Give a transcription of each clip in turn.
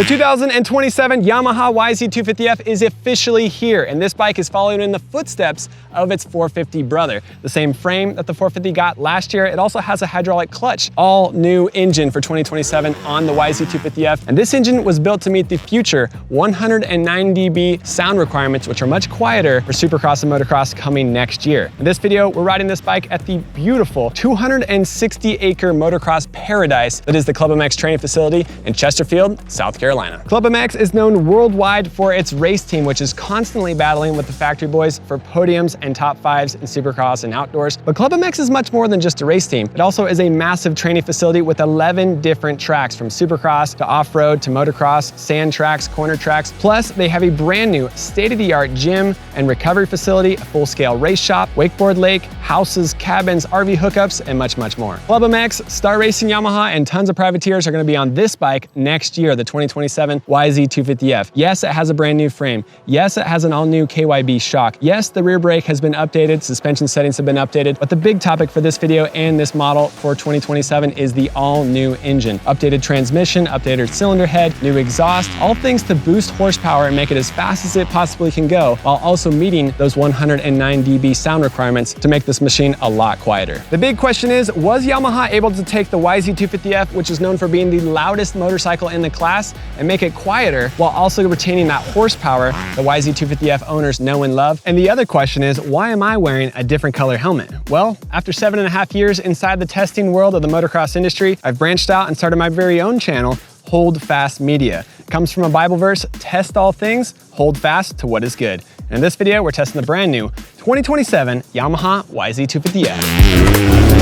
The 2027 Yamaha YZ250F is officially here, and this bike is following in the footsteps of its 450 brother. The same frame that the 450 got last year, it also has a hydraulic clutch. All new engine for 2027 on the YZ250F, and this engine was built to meet the future 109 dB sound requirements, which are much quieter for Supercross and Motocross coming next year. In this video, we're riding this bike at the beautiful 260-acre motocross paradise that is the ClubMX Training Facility in Chesterfield, South Carolina. ClubMX is known worldwide for its race team, which is constantly battling with the factory boys for podiums and top fives in Supercross and outdoors. But ClubMX is much more than just a race team. It also is a massive training facility with 11 different tracks, from Supercross to off-road to motocross, sand tracks, corner tracks. Plus, they have a brand new state-of-the-art gym and recovery facility, a full-scale race shop, wakeboard lake, houses, cabins, RV hookups, and much, much more. ClubMX, Star Racing Yamaha, and tons of privateers are going to be on this bike next year, the 2027 YZ250F. Yes, it has a brand new frame. Yes, it has an all-new KYB shock. Yes, the rear brake has been updated, suspension settings have been updated, but the big topic for this video and this model for 2027 is the all-new engine. Updated transmission, updated cylinder head, new exhaust, all things to boost horsepower and make it as fast as it possibly can go, while also meeting those 109 dB sound requirements to make this machine a lot quieter. The big question is, was Yamaha able to take the YZ250F, which is known for being the loudest motorcycle in the class, and make it quieter while also retaining that horsepower the YZ250F owners know and love? And the other question is, why am I wearing a different color helmet? Well, after 7.5 years inside the testing world of the motocross industry, I've branched out and started my very own channel, Hold Fast Media. It comes from a Bible verse: test all things, hold fast to what is good. And in this video, we're testing the brand new 2027 Yamaha YZ250F.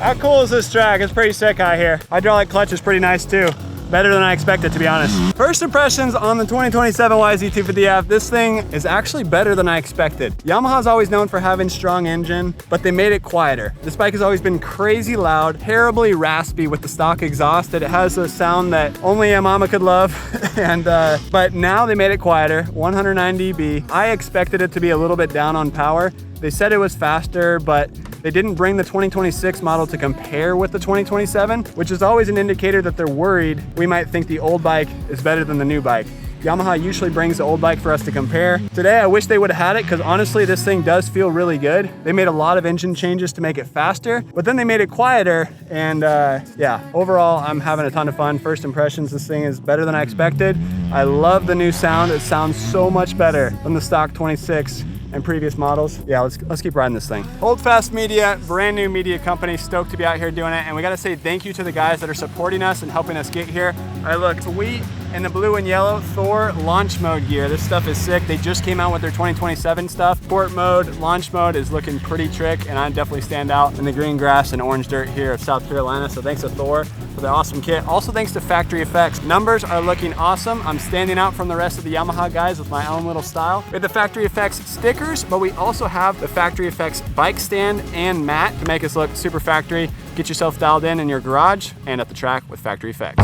How cool is this track? It's pretty sick out here. Hydraulic clutch is pretty nice too. Better than I expected, to be honest. First impressions on the 2027 YZ250F. This thing is actually better than I expected. Yamaha's always known for having strong engine, but they made it quieter. This bike has always been crazy loud, terribly raspy with the stock exhaust. It has a sound that only Yamaha could love. But now they made it quieter, 109 dB. I expected it to be a little bit down on power. They said it was faster, but they didn't bring the 2026 model to compare with the 2027, which is always an indicator that they're worried we might think the old bike is better than the new bike. Yamaha usually brings the old bike for us to compare. Today, I wish they would have had it, because honestly, this thing does feel really good. They made a lot of engine changes to make it faster, but then they made it quieter, and yeah, overall, I'm having a ton of fun. First impressions, this thing is better than I expected. I love the new sound. It sounds so much better than the stock 26 and previous models. Yeah, let's keep riding this thing. Hold Fast Media, brand new media company, stoked to be out here doing it. And we gotta say thank you to the guys that are supporting us and helping us get here. All right, look, sweet in the blue and yellow Thor launch mode gear. This stuff is sick. They just came out with their 2027 stuff. Sport mode, launch mode is looking pretty trick, and I definitely stand out in the green grass and orange dirt here of South Carolina. So thanks to Thor for the awesome kit. Also thanks to Factory Effects. Numbers are looking awesome. I'm standing out from the rest of the Yamaha guys with my own little style. We have the Factory Effects stickers, but we also have the Factory Effects bike stand and mat to make us look super factory. Get yourself dialed in your garage and at the track with Factory Effects.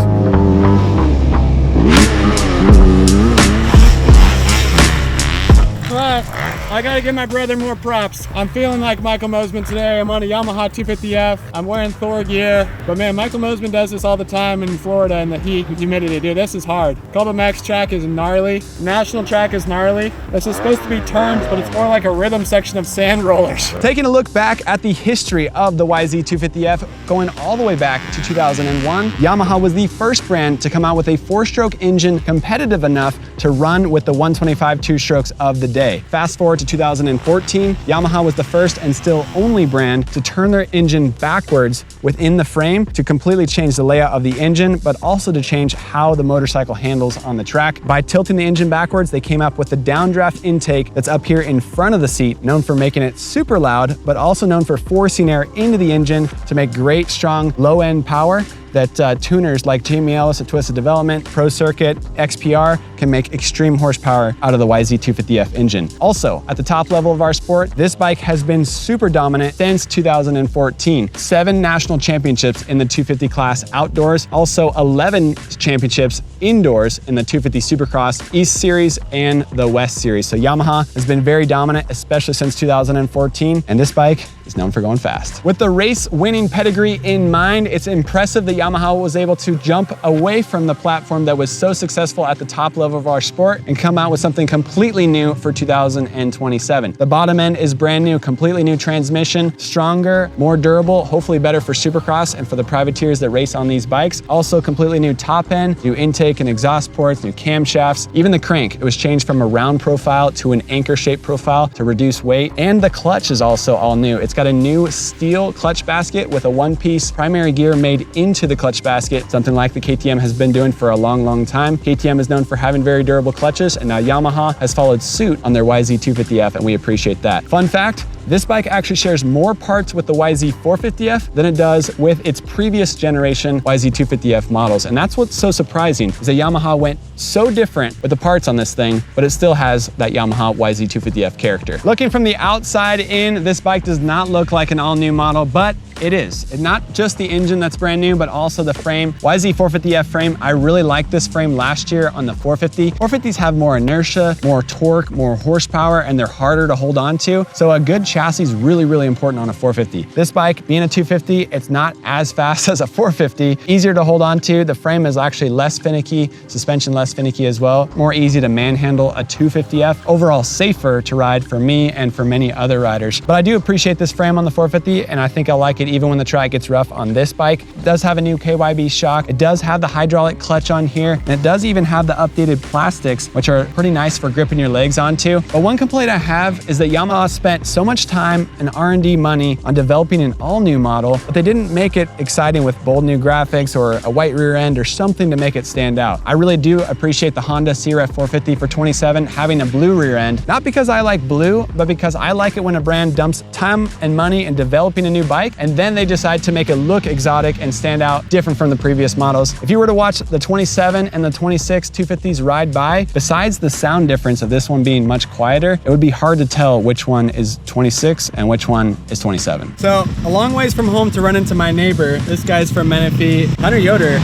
But I gotta give my brother more props. I'm feeling like Michael Mosiman today. I'm on a Yamaha 250F. I'm wearing Thor gear. But man, Michael Mosiman does this all the time in Florida in the heat and humidity. Dude, this is hard. ClubMX track is gnarly. National track is gnarly. This is supposed to be turns, but it's more like a rhythm section of sand rollers. Taking a look back at the history of the YZ250F, going all the way back to 2001, Yamaha was the first brand to come out with a 4-stroke engine competitive enough to run with the 125 two-strokes of the today. Fast forward to 2014, Yamaha was the first and still only brand to turn their engine backwards within the frame to completely change the layout of the engine, but also to change how the motorcycle handles on the track. By tilting the engine backwards, they came up with the downdraft intake that's up here in front of the seat, known for making it super loud, but also known for forcing air into the engine to make great, strong, low-end power that tuners like Jamie Ellis at Twisted Development, Pro Circuit, XPR can make extreme horsepower out of the YZ250F engine. Also, at the top level of our sport, this bike has been super dominant since 2014. 7 national championships in the 250 class outdoors, also 11 championships indoors in the 250 Supercross East Series and the West Series. So Yamaha has been very dominant, especially since 2014, and this bike is known for going fast. With the race winning pedigree in mind, it's impressive that Yamaha was able to jump away from the platform that was so successful at the top level of our sport and come out with something completely new for 2027. The bottom end is brand new, completely new transmission, stronger, more durable, hopefully better for Supercross and for the privateers that race on these bikes. Also completely new top end, new intake and exhaust ports, new camshafts. Even the crank, it was changed from a round profile to an anchor shaped profile to reduce weight. And the clutch is also all new. It's got a new steel clutch basket with a one-piece primary gear made into the clutch basket, something like the KTM has been doing for a long, long time. KTM is known for having very durable clutches, and now Yamaha has followed suit on their YZ250F, and we appreciate that. Fun fact, this bike actually shares more parts with the YZ450F than it does with its previous generation YZ250F models. And that's what's so surprising, is that Yamaha went so different with the parts on this thing, but it still has that Yamaha YZ250F character. Looking from the outside in, this bike does not look like an all-new model, but it is. It's not just the engine that's brand new, but also the frame. YZ450F frame, I really liked this frame last year on the 450. 450s have more inertia, more torque, more horsepower, and they're harder to hold on to. So a good chassis is really, really important on a 450. This bike, being a 250, it's not as fast as a 450. Easier to hold on to. The frame is actually less finicky, suspension less finicky as well. More easy to manhandle a 250F. Overall safer to ride for me and for many other riders. But I do appreciate this frame on the 450, and I think I like it even when the track gets rough on this bike. It does have a new KYB shock. It does have the hydraulic clutch on here, and it does even have the updated plastics, which are pretty nice for gripping your legs onto. But one complaint I have is that Yamaha spent so much time and R&D money on developing an all-new model, but they didn't make it exciting with bold new graphics or a white rear end or something to make it stand out. I really do appreciate the Honda CRF 450 for 27 having a blue rear end, not because I like blue, but because I like it when a brand dumps time and money in developing a new bike, and then they decide to make it look exotic and stand out different from the previous models. If you were to watch the 27 and the 26 250s ride by, besides the sound difference of this one being much quieter, it would be hard to tell which one is 26 and which one is 27. So a long ways from home to run into my neighbor. This guy's from Menifee. Hunter Yoder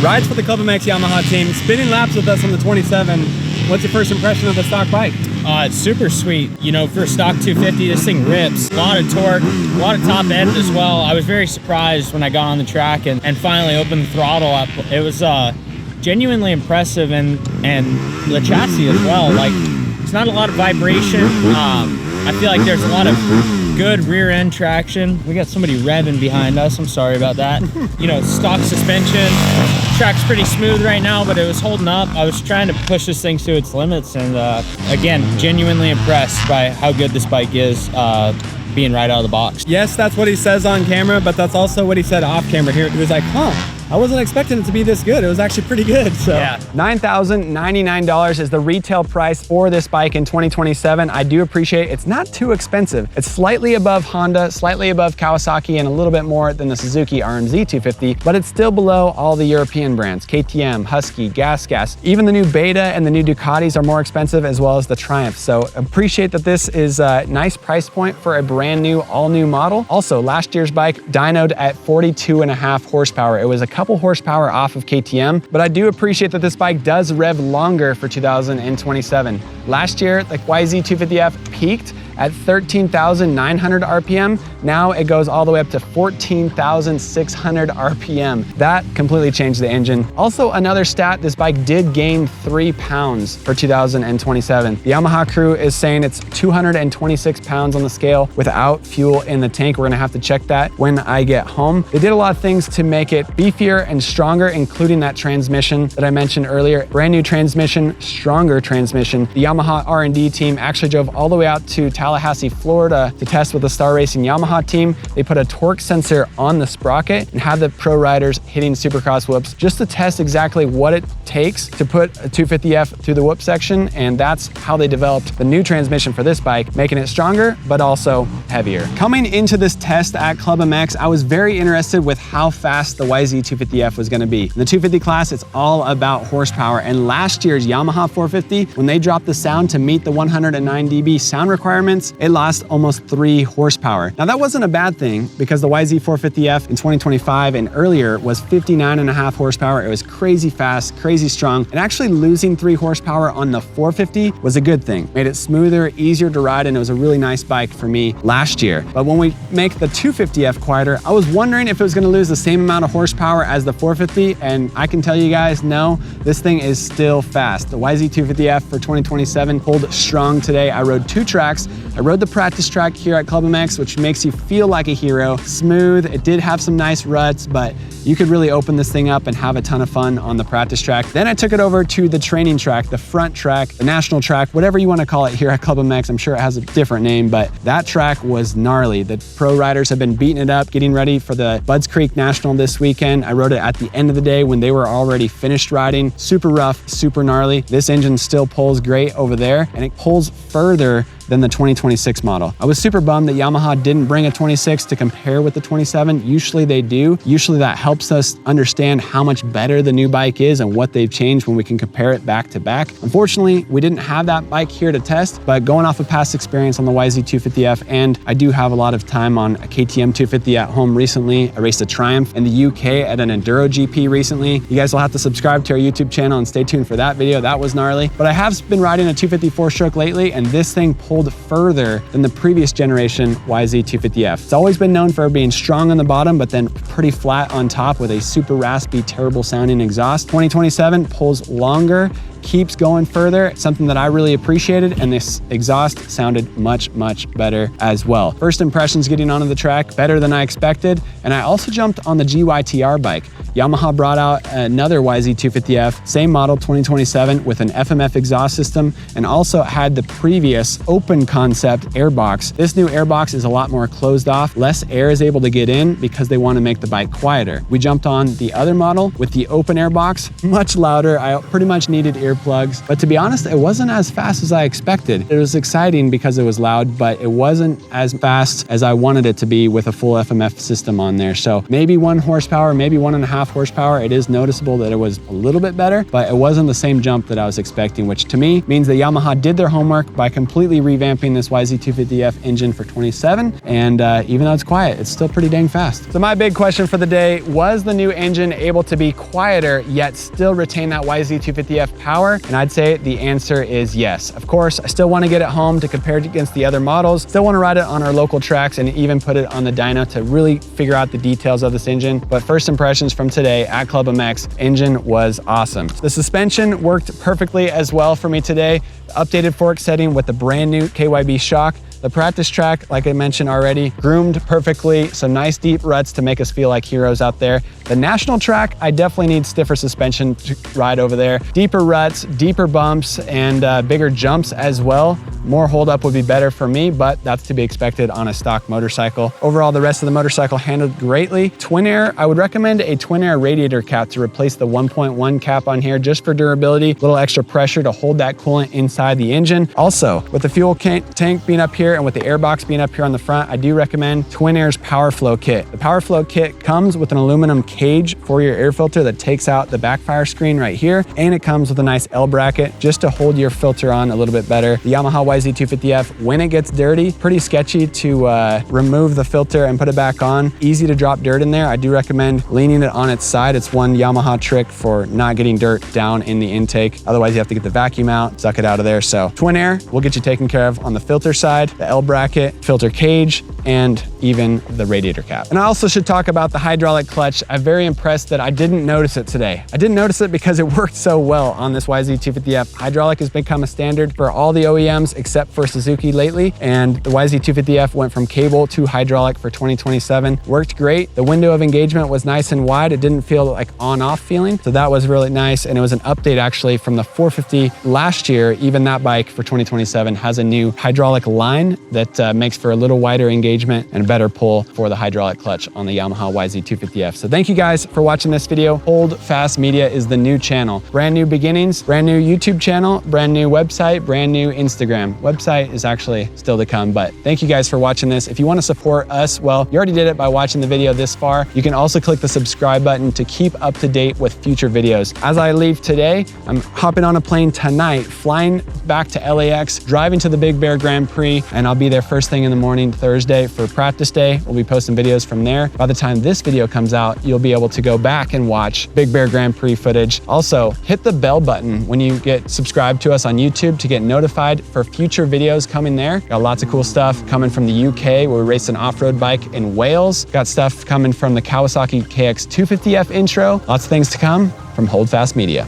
rides for the ClubMX Yamaha team, spinning laps with us on the 27. What's your first impression of the stock bike? It's super sweet. You know, for a stock 250, this thing rips. A lot of torque, a lot of top end as well. I was very surprised when I got on the track and finally opened the throttle up. It was genuinely impressive, and the chassis as well. Like, it's not a lot of vibration. I feel like there's a lot of good rear end traction. We got somebody revving behind us. I'm sorry about that. You know, stock suspension. Track's pretty smooth right now, but it was holding up. I was trying to push this thing to its limits, and again, genuinely impressed by how good this bike is being right out of the box. Yes, that's what he says on camera, but that's also what he said off camera here. He was like, I wasn't expecting it to be this good. It was actually pretty good. So yeah. $9,099 is the retail price for this bike in 2027. I do appreciate it's not too expensive. It's slightly above Honda, slightly above Kawasaki, and a little bit more than the Suzuki RMZ 250, but it's still below all the European brands, KTM, Husky, Gas. Even the new Beta and the new Ducatis are more expensive, as well as the Triumph. So appreciate that this is a nice price point for a brand new, all new model. Also, last year's bike dynoed at 42.5 horsepower. It was a couple horsepower off of KTM, but I do appreciate that this bike does rev longer for 2027. Last year, the YZ250F peaked at 13,900 RPM. Now it goes all the way up to 14,600 RPM. That completely changed the engine. Also, another stat, this bike did gain 3 pounds for 2027. The Yamaha crew is saying it's 226 pounds on the scale without fuel in the tank. We're gonna have to check that when I get home. They did a lot of things to make it beefier and stronger, including that transmission that I mentioned earlier. Brand new transmission, stronger transmission. The Yamaha R&D team actually drove all the way out to Tallahassee, Florida to test with the Star Racing Yamaha team. They put a torque sensor on the sprocket and had the pro riders hitting supercross whoops just to test exactly what it takes to put a 250F through the whoop section, and that's how they developed the new transmission for this bike, making it stronger but also heavier. Coming into this test at ClubMX, I was very interested with how fast the YZ250F was gonna be. In the 250 class, it's all about horsepower, and last year's Yamaha 450, when they dropped the sound to meet the 109 dB sound requirements, it lost almost 3 horsepower. Now that wasn't a bad thing because the YZ450F in 2025 and earlier was 59.5 horsepower. It was crazy fast, crazy strong, and actually losing 3 horsepower on the 450 was a good thing. Made it smoother, easier to ride, and it was a really nice bike for me last year. But when we make the 250F quieter, I was wondering if it was gonna lose the same amount of horsepower as the 450, and I can tell you guys, no, this thing is still fast. The YZ250F for 2027 pulled strong today. I rode 2 tracks. I rode the practice track here at ClubMX, which makes you feel like a hero. Smooth, it did have some nice ruts, but you could really open this thing up and have a ton of fun on the practice track. Then I took it over to the training track, the front track, the national track, whatever you want to call it here at ClubMX. I'm sure it has a different name, but that track was gnarly. The pro riders have been beating it up, getting ready for the Budds Creek National this weekend. I rode it at the end of the day when they were already finished riding. Super rough, super gnarly. This engine still pulls great over there, and it pulls further than the 2026 model. I was super bummed that Yamaha didn't bring a 26 to compare with the 27. Usually they do. Usually that helps us understand how much better the new bike is and what they've changed when we can compare it back to back. Unfortunately, we didn't have that bike here to test, but going off of past experience on the YZ250F, and I do have a lot of time on a KTM 250 at home recently. I raced a Triumph in the UK at an Enduro GP recently. You guys will have to subscribe to our YouTube channel and stay tuned for that video. That was gnarly. But I have been riding a 250 4-stroke lately, and this thing pulled further than the previous generation YZ250F. It's always been known for being strong on the bottom, but then pretty flat on top with a super raspy, terrible sounding exhaust. 2027 pulls longer, keeps going further, something that I really appreciated, and this exhaust sounded much, much better as well. First impressions getting onto the track, better than I expected, and I also jumped on the GYTR bike. Yamaha brought out another YZ250F, same model, 2027, with an FMF exhaust system, and also had the previous open concept airbox. This new airbox is a lot more closed off, less air is able to get in because they want to make the bike quieter. We jumped on the other model with the open airbox, much louder. I pretty much needed earplugs, but to be honest, it wasn't as fast as I expected. It was exciting because it was loud, but it wasn't as fast as I wanted it to be with a full FMF system on there. So maybe 1 horsepower, maybe 1.5 horsepower. It is noticeable that it was a little bit better, but it wasn't the same jump that I was expecting, which to me means that Yamaha did their homework by completely revamping this YZ250F engine for 27. And even though it's quiet, it's still pretty dang fast. So my big question for the day, was the new engine able to be quieter yet still retain that YZ250F power? And I'd say the answer is yes. Of course, I still want to get it home to compare it against the other models. Still want to ride it on our local tracks and even put it on the dyno to really figure out the details of this engine. But first impressions from today at ClubMX, engine was awesome. The suspension worked perfectly as well for me today. The updated fork setting with the brand new KYB shock. The practice track, like I mentioned already, groomed perfectly, some nice deep ruts to make us feel like heroes out there. The national track, I definitely need stiffer suspension to ride over there. Deeper ruts, deeper bumps, and bigger jumps as well. More hold up would be better for me, but that's to be expected on a stock motorcycle. Overall, the rest of the motorcycle handled greatly. Twin air, I would recommend a twin air radiator cap to replace the 1.1 cap on here just for durability, a little extra pressure to hold that coolant inside the engine. Also, with the fuel tank being up here and with the airbox being up here on the front, I do recommend Twin Air's Power Flow Kit. The Power Flow Kit comes with an aluminum cage for your air filter that takes out the backfire screen right here, and it comes with a nice L bracket just to hold your filter on a little bit better. The Yamaha YZ250F, when it gets dirty, pretty sketchy to remove the filter and put it back on. Easy to drop dirt in there. I do recommend leaning it on its side. It's one Yamaha trick for not getting dirt down in the intake. Otherwise, you have to get the vacuum out, suck it out of there. So Twin Air will get you taken care of on the filter side. the L bracket, filter cage, and even the radiator cap. And I also should talk about the hydraulic clutch. I'm very impressed that I didn't notice it today. I didn't notice it because it worked so well on this YZ250F. Hydraulic has become a standard for all the OEMs except for Suzuki lately, and the YZ250F went from cable to hydraulic for 2027. Worked great. The window of engagement was nice and wide. It didn't feel like on-off feeling, so that was really nice, and it was an update actually from the 450 last year. Even that bike for 2027 has a new hydraulic line that makes for a little wider engagement and a better pull for the hydraulic clutch on the Yamaha YZ250F. So thank you guys for watching this video. Hold Fast Media is the new channel. Brand new beginnings, brand new YouTube channel, brand new website, brand new Instagram. Website is actually still to come, but thank you guys for watching this. If you want to support us, well, you already did it by watching the video this far. You can also click the subscribe button to keep up to date with future videos. As I leave today, I'm hopping on a plane tonight, flying back to LAX, driving to the Big Bear Grand Prix, and I'll be there first thing in the morning Thursday for practice day. We'll be posting videos from there. By the time this video comes out, you'll be able to go back and watch Big Bear Grand Prix footage. Also, hit the bell button when you get subscribed to us on YouTube to get notified for future videos coming there. Got lots of cool stuff coming from the UK where we raced an off-road bike in Wales. Got stuff coming from the Kawasaki KX250F intro. Lots of things to come from Hold Fast Media.